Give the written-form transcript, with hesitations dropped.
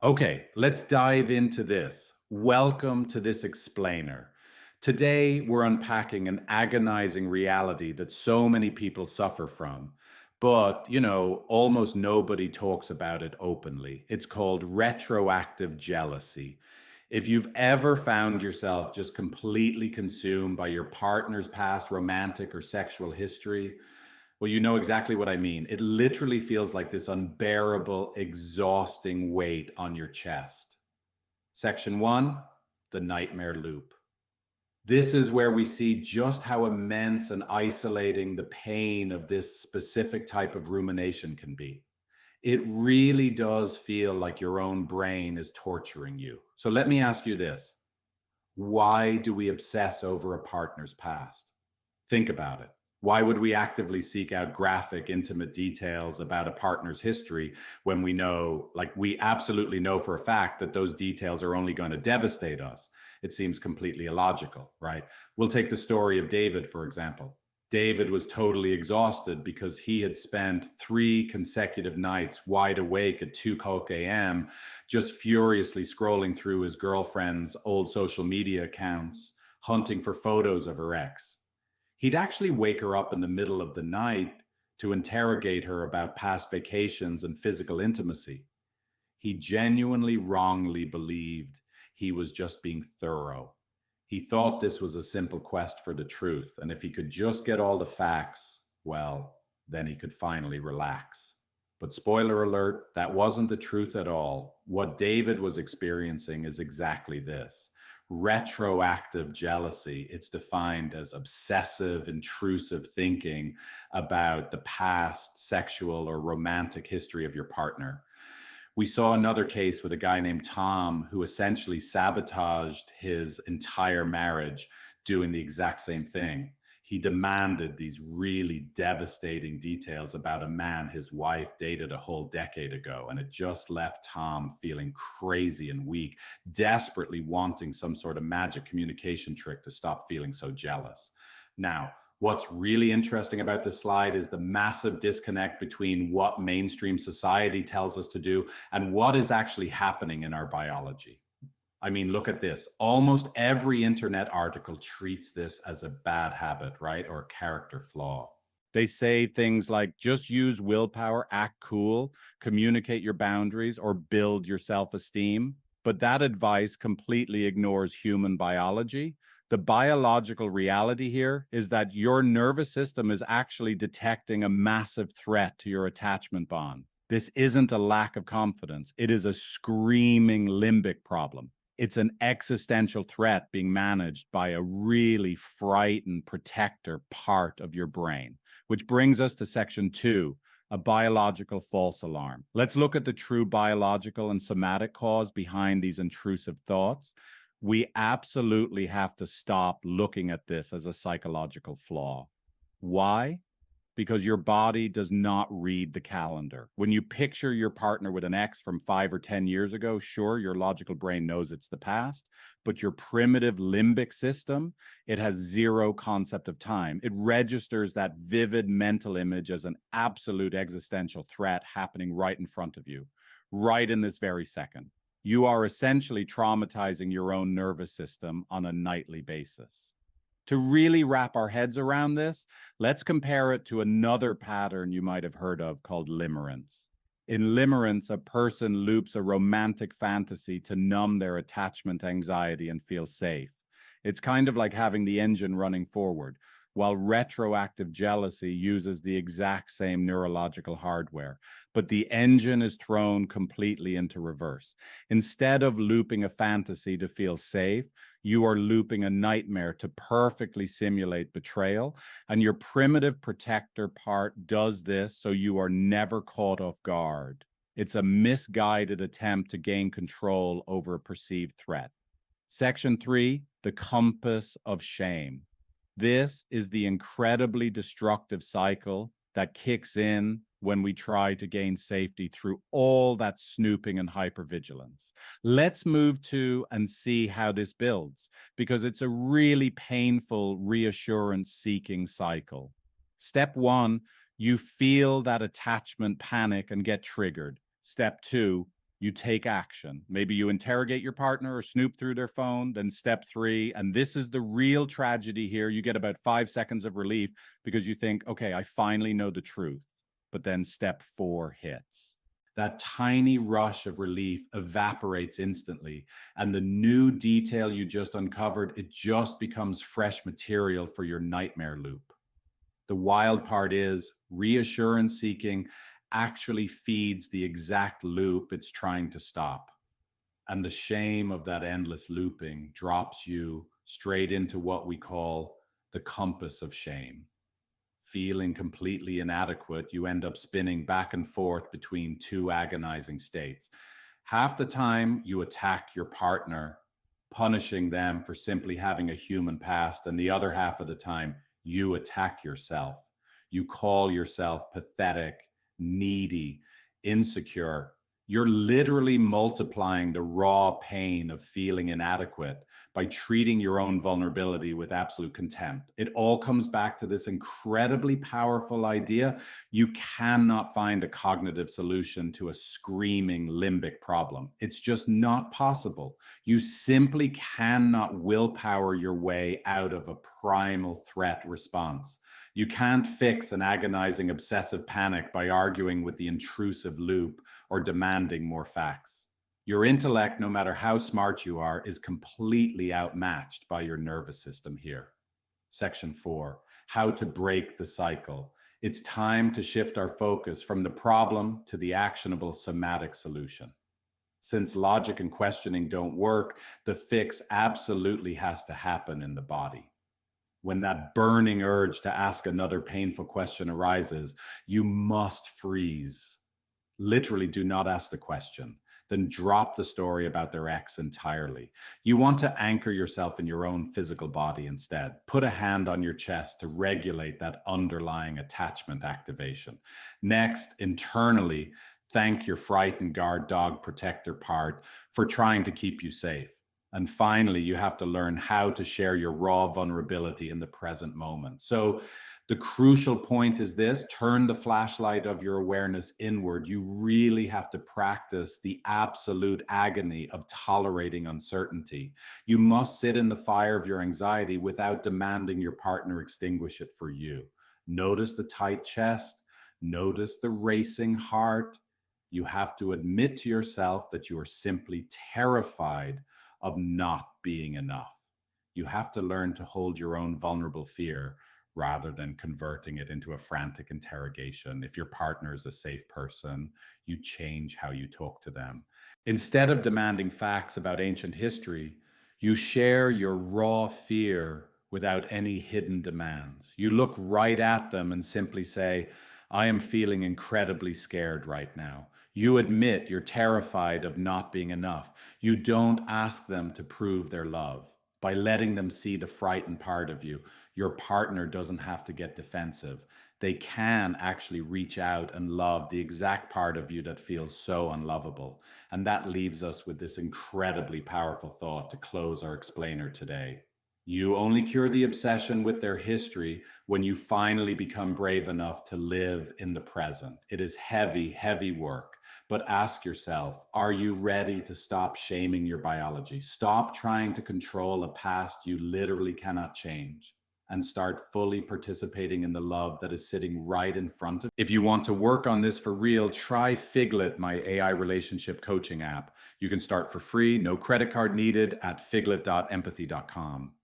Okay, let's dive into this. Welcome to this explainer. Today, we're unpacking an agonizing reality that so many people suffer from. But, almost nobody talks about it openly. It's called retroactive jealousy. If you've ever found yourself just completely consumed by your partner's past romantic or sexual history, well, you know exactly what I mean. It literally feels like this unbearable, exhausting weight on your chest. Section one, the nightmare loop. This is where we see just how immense and isolating the pain of this specific type of rumination can be. It really does feel like your own brain is torturing you. So let me ask you this. Why do we obsess over a partner's past? Think about it. Why would we actively seek out graphic, intimate details about a partner's history when we know, like we absolutely know for a fact that those details are only going to devastate us? It seems completely illogical, right? We'll take the story of David, for example. David was totally exhausted because he had spent 3 consecutive nights wide awake at 2 o'clock a.m., just furiously scrolling through his girlfriend's old social media accounts, hunting for photos of her ex. He'd actually wake her up in the middle of the night to interrogate her about past vacations and physical intimacy. He genuinely wrongly believed he was just being thorough. He thought this was a simple quest for the truth, and if he could just get all the facts, well, then he could finally relax. But spoiler alert, that wasn't the truth at all. What David was experiencing is exactly this retroactive jealousy. It's defined as obsessive, intrusive thinking about the past sexual or romantic history of your partner. We saw another case with a guy named Tom who essentially sabotaged his entire marriage doing the exact same thing. He demanded these really devastating details about a man his wife dated a whole decade ago. And it just left Tom feeling crazy and weak, desperately wanting some sort of magic communication trick to stop feeling so jealous. Now, what's really interesting about this slide is the massive disconnect between what mainstream society tells us to do and what is actually happening in our biology. I mean, look at this. Almost every internet article treats this as a bad habit, right? Or a character flaw. They say things like just use willpower, act cool, communicate your boundaries, or build your self esteem. But that advice completely ignores human biology. The biological reality here is that your nervous system is actually detecting a massive threat to your attachment bond. This isn't a lack of confidence, it is a screaming limbic problem. It's an existential threat being managed by a really frightened protector part of your brain, which brings us to section two, a biological false alarm. Let's look at the true biological and somatic cause behind these intrusive thoughts. We absolutely have to stop looking at this as a psychological flaw. Why? Because your body does not read the calendar. When you picture your partner with an ex from 5 or 10 years ago, sure, your logical brain knows it's the past, but your primitive limbic system, it has zero concept of time. It registers that vivid mental image as an absolute existential threat happening right in front of you, right in this very second. You are essentially traumatizing your own nervous system on a nightly basis. To really wrap our heads around this, let's compare it to another pattern you might have heard of called limerence. In limerence, a person loops a romantic fantasy to numb their attachment anxiety and feel safe. It's kind of like having the engine running forward, while retroactive jealousy uses the exact same neurological hardware, but the engine is thrown completely into reverse. Instead of looping a fantasy to feel safe, you are looping a nightmare to perfectly simulate betrayal, and your primitive protector part does this so you are never caught off guard. It's a misguided attempt to gain control over a perceived threat. Section three, the compass of shame. This is the incredibly destructive cycle that kicks in when we try to gain safety through all that snooping and hypervigilance. Let's move to and see how this builds, because it's a really painful reassurance seeking cycle. Step one, you feel that attachment panic and get triggered. Step two, you take action. Maybe you interrogate your partner or snoop through their phone. Then step 3, and this is the real tragedy here. You get about 5 seconds of relief because you think, okay, I finally know the truth. But then step 4 hits. That tiny rush of relief evaporates instantly. And the new detail you just uncovered, it just becomes fresh material for your nightmare loop. The wild part is reassurance seeking actually feeds the exact loop it's trying to stop. And the shame of that endless looping drops you straight into what we call the compass of shame. Feeling completely inadequate, you end up spinning back and forth between two agonizing states. Half the time, you attack your partner, punishing them for simply having a human past, and the other half of the time, you attack yourself. You call yourself pathetic, needy, insecure. You're literally multiplying the raw pain of feeling inadequate by treating your own vulnerability with absolute contempt. It all comes back to this incredibly powerful idea. You cannot find a cognitive solution to a screaming limbic problem. It's just not possible. You simply cannot willpower your way out of a primal threat response. You can't fix an agonizing obsessive panic by arguing with the intrusive loop or demanding more facts. Your intellect, no matter how smart you are, is completely outmatched by your nervous system here. Section 4, how to break the cycle. It's time to shift our focus from the problem to the actionable somatic solution. Since logic and questioning don't work, the fix absolutely has to happen in the body. When that burning urge to ask another painful question arises, you must freeze. Literally, do not ask the question. Then drop the story about their ex entirely. You want to anchor yourself in your own physical body instead. Put a hand on your chest to regulate that underlying attachment activation. Next, internally, thank your frightened guard dog protector part for trying to keep you safe. And finally, you have to learn how to share your raw vulnerability in the present moment. So the crucial point is this: turn the flashlight of your awareness inward. You really have to practice the absolute agony of tolerating uncertainty. You must sit in the fire of your anxiety without demanding your partner extinguish it for you. Notice the tight chest. Notice the racing heart. You have to admit to yourself that you are simply terrified of not being enough. You have to learn to hold your own vulnerable fear rather than converting it into a frantic interrogation. If your partner is a safe person, you change how you talk to them. Instead of demanding facts about ancient history, you share your raw fear without any hidden demands. You look right at them and simply say, I am feeling incredibly scared right now. You admit you're terrified of not being enough. You don't ask them to prove their love. By letting them see the frightened part of you, your partner doesn't have to get defensive. They can actually reach out and love the exact part of you that feels so unlovable. And that leaves us with this incredibly powerful thought to close our explainer today. You only cure the obsession with their history when you finally become brave enough to live in the present. It is heavy, heavy work. But ask yourself, are you ready to stop shaming your biology? Stop trying to control a past you literally cannot change, and start fully participating in the love that is sitting right in front of you. If you want to work on this for real, try Figlet, my AI relationship coaching app. You can start for free, no credit card needed, at figlet.empathy.com.